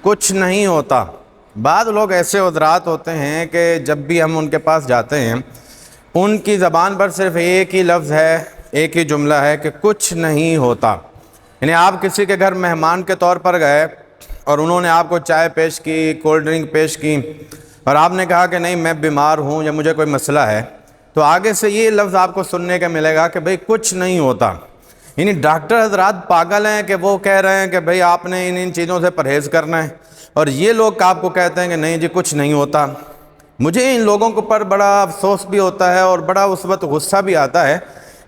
کچھ نہیں ہوتا۔ بعض لوگ ایسے حضرات ہوتے ہیں کہ جب بھی ہم ان کے پاس جاتے ہیں ان کی زبان پر صرف ایک ہی لفظ ہے، ایک ہی جملہ ہے کہ کچھ نہیں ہوتا۔ یعنی آپ کسی کے گھر مہمان کے طور پر گئے اور انہوں نے آپ کو چائے پیش کی، کولڈ ڈرنک پیش کی، اور آپ نے کہا کہ نہیں میں بیمار ہوں یا مجھے کوئی مسئلہ ہے، تو آگے سے یہ لفظ آپ کو سننے کا ملے گا کہ بھئی کچھ نہیں ہوتا۔ یعنی ڈاکٹر حضرات پاگل ہیں کہ وہ کہہ رہے ہیں کہ بھئی آپ نے ان چیزوں سے پرہیز کرنا ہے، اور یہ لوگ آپ کو کہتے ہیں کہ نہیں جی کچھ نہیں ہوتا۔ مجھے ان لوگوں کے اوپر بڑا افسوس بھی ہوتا ہے اور بڑا اس وقت غصہ بھی آتا ہے،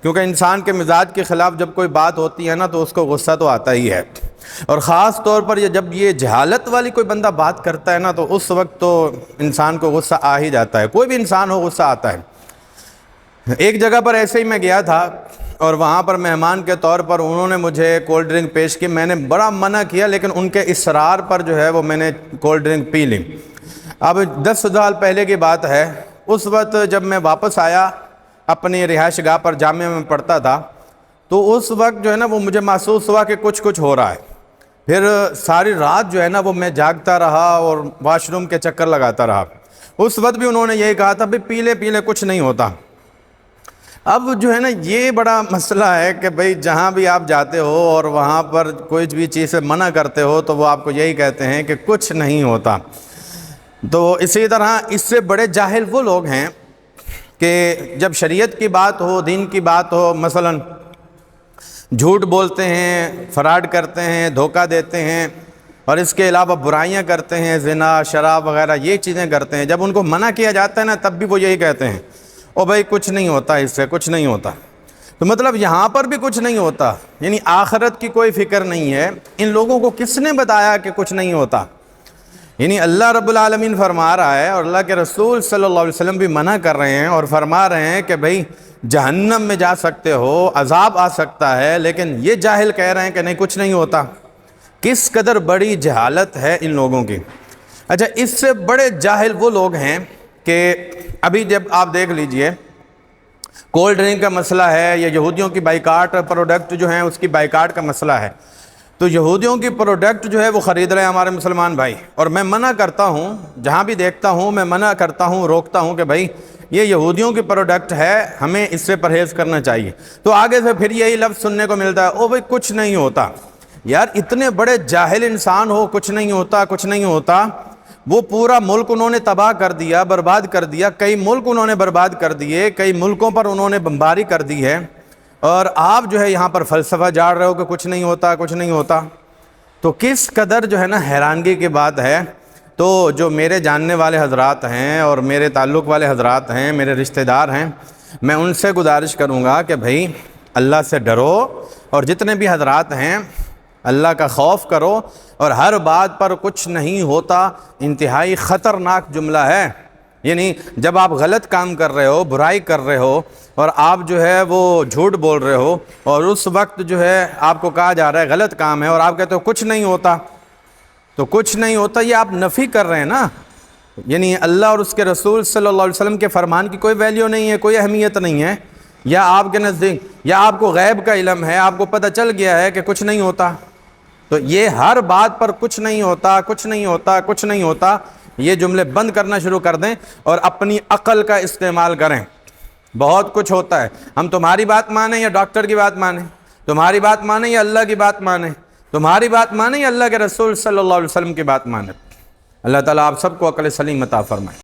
کیونکہ انسان کے مزاج کے خلاف جب کوئی بات ہوتی ہے نا تو اس کو غصہ تو آتا ہی ہے، اور خاص طور پر جب یہ جہالت والی کوئی بندہ بات کرتا ہے نا تو اس وقت تو انسان کو غصہ آ ہی جاتا ہے، کوئی بھی انسان ہو غصہ آتا ہے۔ ایک جگہ پر ایسے ہی میں گیا تھا اور وہاں پر مہمان کے طور پر انہوں نے مجھے کولڈ ڈرنک پیش کی، میں نے بڑا منع کیا لیکن ان کے اصرار پر جو ہے وہ میں نے کولڈ ڈرنک پی لی۔ اب 10 سال پہلے کی بات ہے، اس وقت جب میں واپس آیا اپنی رہائش گاہ پر، جامعہ میں پڑھتا تھا، تو اس وقت جو ہے نا وہ مجھے محسوس ہوا کہ کچھ ہو رہا ہے۔ پھر ساری رات جو ہے نا وہ میں جاگتا رہا اور واش روم کے چکر لگاتا رہا۔ اس وقت بھی انہوں نے یہی کہا تھا بھئی پی لے کچھ نہیں ہوتا۔ اب جو ہے نا یہ بڑا مسئلہ ہے کہ بھئی جہاں بھی آپ جاتے ہو اور وہاں پر کوئی بھی چیز سے منع کرتے ہو تو وہ آپ کو یہی کہتے ہیں کہ کچھ نہیں ہوتا۔ تو اسی طرح اس سے بڑے جاہل وہ لوگ ہیں کہ جب شریعت کی بات ہو، دین کی بات ہو، مثلا جھوٹ بولتے ہیں، فراڈ کرتے ہیں، دھوکہ دیتے ہیں، اور اس کے علاوہ برائیاں کرتے ہیں، زنا، شراب وغیرہ یہ چیزیں کرتے ہیں، جب ان کو منع کیا جاتا ہے نا تب بھی وہ یہی کہتے ہیں او بھائی کچھ نہیں ہوتا، اس سے کچھ نہیں ہوتا۔ تو مطلب یہاں پر بھی کچھ نہیں ہوتا، یعنی آخرت کی کوئی فکر نہیں ہے۔ ان لوگوں کو کس نے بتایا کہ کچھ نہیں ہوتا؟ یعنی اللہ رب العالمین فرما رہا ہے اور اللہ کے رسول صلی اللہ علیہ وسلم بھی منع کر رہے ہیں اور فرما رہے ہیں کہ بھئی جہنم میں جا سکتے ہو، عذاب آ سکتا ہے، لیکن یہ جاہل کہہ رہے ہیں کہ نہیں کچھ نہیں ہوتا۔ کس قدر بڑی جہالت ہے ان لوگوں کی۔ اچھا، اس سے بڑے جاہل وہ لوگ ہیں کہ ابھی جب آپ دیکھ لیجئے کولڈ ڈرنک کا مسئلہ ہے یا یہودیوں کی بائیکاٹ پروڈکٹ جو ہیں اس کی بائیکاٹ کا مسئلہ ہے، تو یہودیوں کی پروڈکٹ جو ہے وہ خرید رہے ہیں ہمارے مسلمان بھائی، اور میں منع کرتا ہوں، جہاں بھی دیکھتا ہوں میں منع کرتا ہوں، روکتا ہوں کہ بھائی یہ یہودیوں کی پروڈکٹ ہے، ہمیں اس سے پرہیز کرنا چاہیے۔ تو آگے سے پھر یہی لفظ سننے کو ملتا ہے او بھائی کچھ نہیں ہوتا۔ یار اتنے بڑے جاہل انسان ہو، کچھ نہیں ہوتا کچھ نہیں ہوتا، وہ پورا ملک انہوں نے تباہ کر دیا، برباد کر دیا، کئی ملک انہوں نے برباد کر دیے، کئی ملکوں پر انہوں نے بمباری کر دی ہے، اور آپ جو ہے یہاں پر فلسفہ جاڑ رہے ہو کہ کچھ نہیں ہوتا کچھ نہیں ہوتا۔ تو کس قدر جو ہے نا حیرانگی کی بات ہے۔ تو جو میرے جاننے والے حضرات ہیں اور میرے تعلق والے حضرات ہیں، میرے رشتہ دار ہیں، میں ان سے گزارش کروں گا کہ بھئی اللہ سے ڈرو، اور جتنے بھی حضرات ہیں اللہ کا خوف کرو، اور ہر بات پر کچھ نہیں ہوتا انتہائی خطرناک جملہ ہے۔ یعنی جب آپ غلط کام کر رہے ہو، برائی کر رہے ہو، اور آپ جو ہے وہ جھوٹ بول رہے ہو، اور اس وقت جو ہے آپ کو کہا جا رہا ہے غلط کام ہے، اور آپ کہتے ہو کچھ نہیں ہوتا، تو کچھ نہیں ہوتا یہ آپ نفی کر رہے ہیں نا۔ یعنی اللہ اور اس کے رسول صلی اللہ علیہ وسلم کے فرمان کی کوئی ویلیو نہیں ہے، کوئی اہمیت نہیں ہے، یا آپ کے نزدیک یا آپ کو غیب کا علم ہے، آپ کو پتہ چل گیا ہے کہ کچھ نہیں ہوتا۔ تو یہ ہر بات پر کچھ نہیں ہوتا کچھ نہیں ہوتا کچھ نہیں ہوتا، یہ جملے بند کرنا شروع کر دیں اور اپنی عقل کا استعمال کریں۔ بہت کچھ ہوتا ہے، ہم تمہاری بات مانیں یا ڈاکٹر کی بات مانیں، تمہاری بات مانیں یا اللہ کی بات مانیں، تمہاری بات مانیں یا اللہ کے رسول صلی اللہ علیہ وسلم کی بات مانیں۔ اللہ تعالیٰ آپ سب کو عقل سلیم عطا فرمائے۔